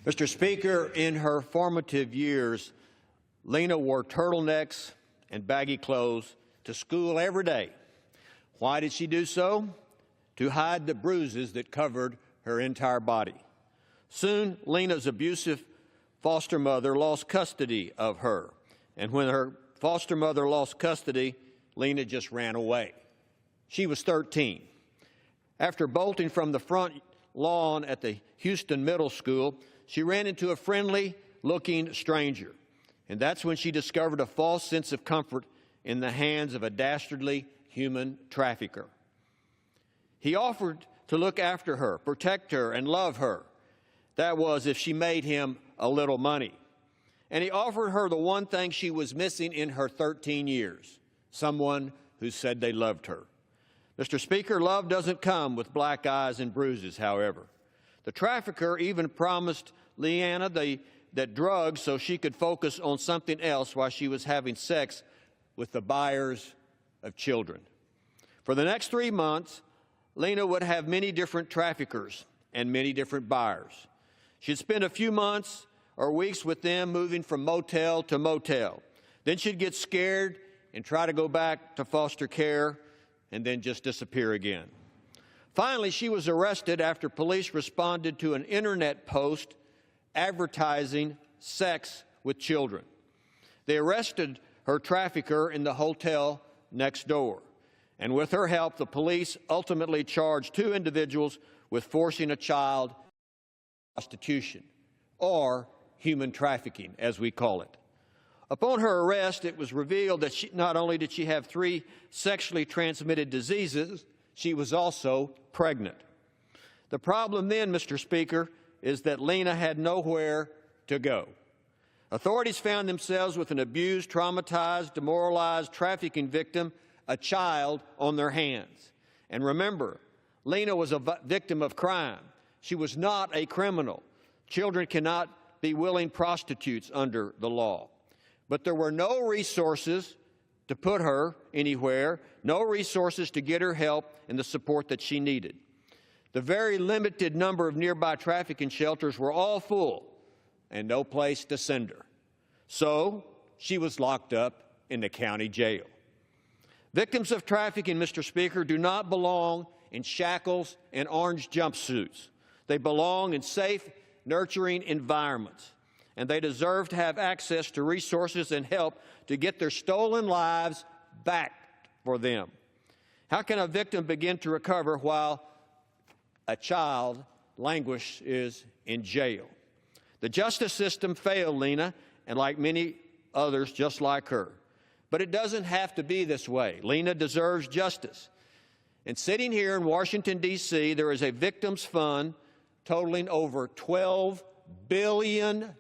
Mr. Speaker, in her formative years, Lena wore turtlenecks and baggy clothes to school every day. Why did she do so? To hide the bruises that covered her entire body. Soon, Lena's abusive foster mother lost custody of her. And when her foster mother lost custody, Lena just ran away. She was 13. After bolting from the front lawn at the Houston Middle School, she ran into a friendly-looking stranger. And that's when she discovered a false sense of comfort in the hands of a dastardly human trafficker. He offered to look after her, protect her, and love her. That was, if she made him a little money. And he offered her the one thing she was missing in her 13 years, someone who said they loved her. Mr. Speaker, love doesn't come with black eyes and bruises, however. The trafficker even promised Lena that drugs so she could focus on something else while she was having sex with the buyers of children. For the next 3 months, Lena would have many different traffickers and many different buyers. She'd spend a few months or weeks with them, moving from motel to motel. Then she'd get scared and try to go back to foster care and then just disappear again. Finally, she was arrested after police responded to an internet post advertising sex with children. They arrested her trafficker in the hotel next door. And with her help, the police ultimately charged 2 individuals with forcing a child into prostitution, or human trafficking, as we call it. Upon her arrest, it was revealed that not only did she have 3 sexually transmitted diseases, she was also pregnant. The problem then, Mr. Speaker, is that Lena had nowhere to go. Authorities found themselves with an abused, traumatized, demoralized trafficking victim, a child, on their hands. And remember, Lena was a victim of crime. She was not a criminal. Children cannot be willing prostitutes under the law. But there were no resources to put her anywhere, no resources to get her help and the support that she needed. The very limited number of nearby trafficking shelters were all full and no place to send her. So she was locked up in the county jail. Victims of trafficking, Mr. Speaker, do not belong in shackles and orange jumpsuits. They belong in safe, nurturing environments, and they deserve to have access to resources and help to get their stolen lives back for them. How can a victim begin to recover while a child languishes in jail? The justice system failed Lena, and like many others just like her. But it doesn't have to be this way. Lena deserves justice. And sitting here in Washington, D.C., there is a victims fund totaling over $12 billion.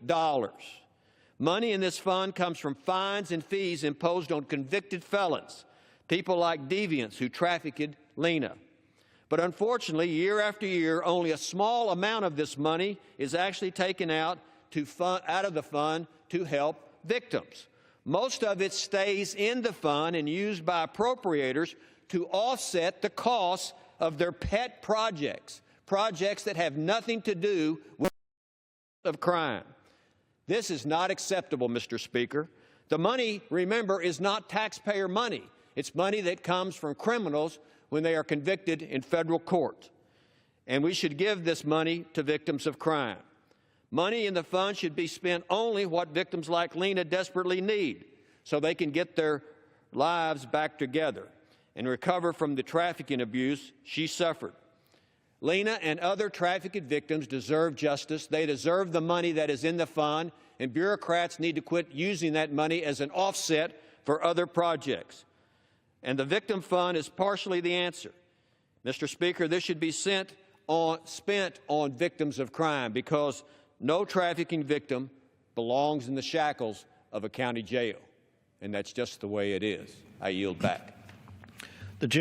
Money in this fund comes from fines and fees imposed on convicted felons, people like deviants who trafficked Lena. But unfortunately, year after year, only a small amount of this money is actually taken out of the fund to help victims. Most of it stays in the fund and used by appropriators to offset the costs of their pet projects, projects that have nothing to do with crime. This is not acceptable, Mr. Speaker. The money, remember, is not taxpayer money. It's money that comes from criminals when they are convicted in federal court. And we should give this money to victims of crime. Money in the fund should be spent only what victims like Lena desperately need so they can get their lives back together and recover from the trafficking abuse she suffered. Lena and other trafficked victims deserve justice. They deserve the money that is in the fund, and bureaucrats need to quit using that money as an offset for other projects. And the victim fund is partially the answer. Mr. Speaker, this should be spent on victims of crime, because no trafficking victim belongs in the shackles of a county jail. And that's just the way it is. I yield back.